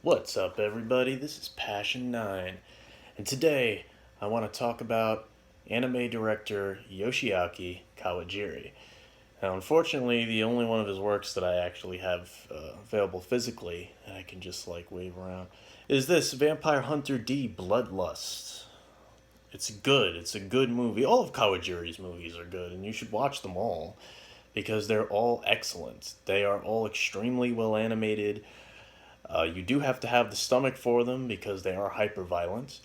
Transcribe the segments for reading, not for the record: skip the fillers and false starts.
What's up, everybody? This is Passion 9, and today I want to talk about anime director Yoshiaki Kawajiri. Now, unfortunately, the only one of his works that I actually have available physically and I can just wave around is this Vampire Hunter D Bloodlust. It's good. It's a good movie. All of Kawajiri's movies are good, and you should watch them all because they're all excellent. They are all extremely well animated. You do have to have the stomach for them because they are hyper violent.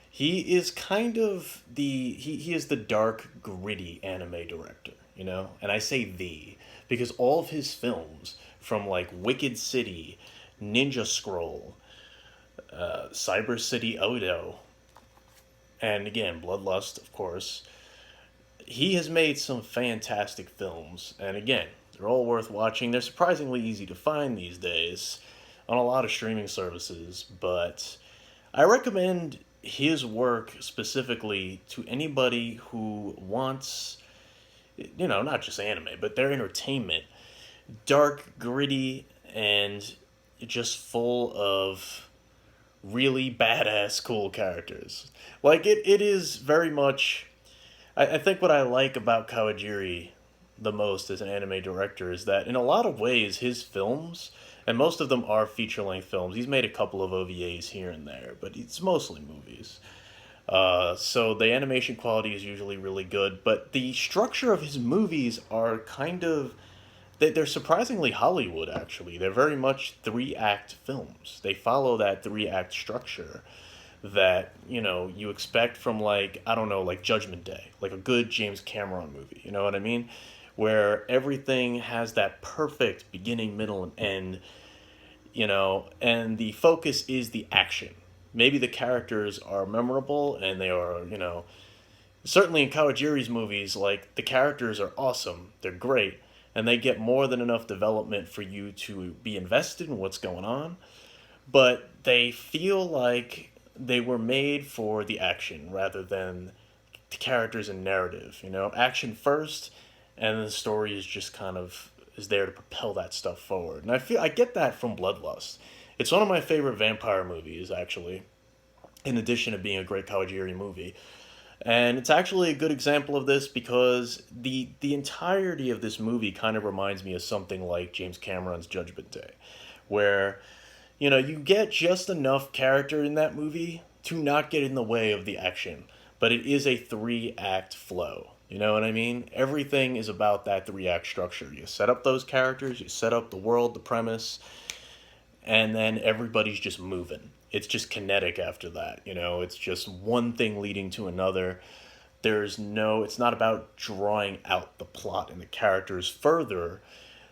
He is kind of he is the dark, gritty anime director, you know? And I say the because all of his films, from like Wicked City, Ninja Scroll, Cyber City Odo, and again, Bloodlust, of course, he has made some fantastic films. And again, they're all worth watching. They're surprisingly easy to find these days on a lot of streaming services, but I recommend his work specifically to anybody who wants, not just anime, but their entertainment. Dark, gritty, and just full of really badass, cool characters. It is very much. I think what I like about Kawajiri the most as an anime director is that in a lot of ways his films, and most of them are feature length films. He's made a couple of OVAs here and there, but it's mostly movies. So the animation quality is usually really good, but the structure of his movies are kind of they're surprisingly Hollywood. Actually, they're very much 3 act films. They follow that 3 act structure that you expect from, like, I don't know, like Judgment Day, like a good James Cameron movie. You know what I mean? Where everything has that perfect beginning, middle, and end. And the focus is the action. Maybe the characters are memorable and they are, certainly in Kawajiri's movies, like, the characters are awesome. They're great. And they get more than enough development for you to be invested in what's going on. But they feel like they were made for the action rather than the characters and narrative. Action first, and the story is just kind of is there to propel that stuff forward. And I get that from Bloodlust. It's one of my favorite vampire movies, actually, in addition to being a great Kawajiri movie. And it's actually a good example of this because the entirety of this movie kind of reminds me of something like James Cameron's Judgment Day, where you get just enough character in that movie to not get in the way of the action, but it is a 3 act flow. You know what I mean? Everything is about that 3 act structure. You set up those characters, you set up the world, the premise, and then everybody's just moving. It's just kinetic after that. It's just one thing leading to another. It's not about drawing out the plot and the characters further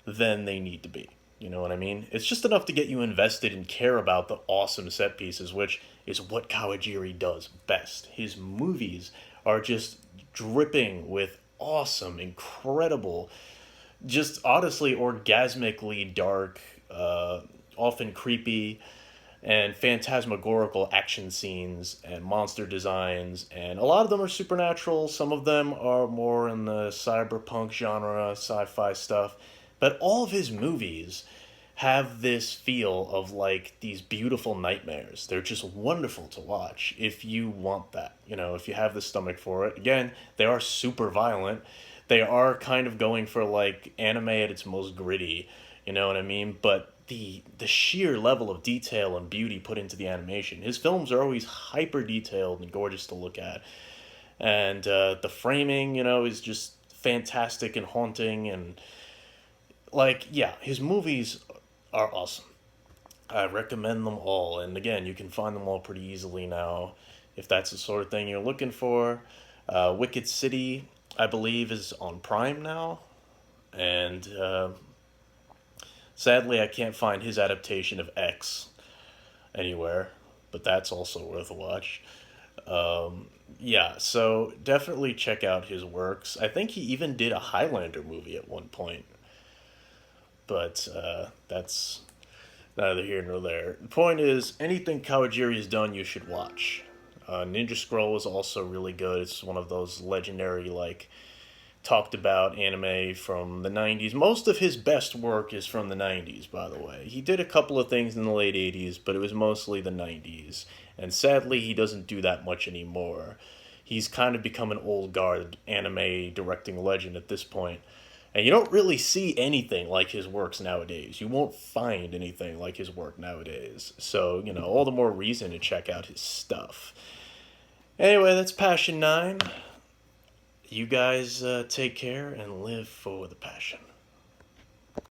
than they need to be. You know what I mean? It's just enough to get you invested and care about the awesome set pieces, which is what Kawajiri does best. His movies are just dripping with awesome, incredible, just honestly orgasmically dark, often creepy, and phantasmagorical action scenes and monster designs, and a lot of them are supernatural. Some of them are more in the cyberpunk genre, sci-fi stuff. But all of his movies have this feel of like these beautiful nightmares. They're just wonderful to watch if you want that. If you have the stomach for it. Again, they are super violent. They are kind of going for like anime at its most gritty. You know what I mean? But the sheer level of detail and beauty put into the animation. His films are always hyper detailed and gorgeous to look at. And the framing, is just fantastic and haunting. And yeah, his movies are awesome. I recommend them all. And again, you can find them all pretty easily now if that's the sort of thing you're looking for. Wicked City, I believe, is on Prime now. And sadly, I can't find his adaptation of X anywhere, but that's also worth a watch. Yeah, so definitely check out his works. I think he even did a Highlander movie at one point, but that's neither here nor there. The point is, anything Kawajiri has done, you should watch. Ninja Scroll is also really good. It's one of those legendary, like, talked about anime from the 90s. Most of his best work is from the 90s, by the way. He did a couple of things in the late 80s, but it was mostly the 90s. And sadly, he doesn't do that much anymore. He's kind of become an old guard anime directing legend at this point. And you don't really see anything like his works nowadays. You won't find anything like his work nowadays. So, all the more reason to check out his stuff. Anyway, that's Passion 9. You guys take care and live for the passion.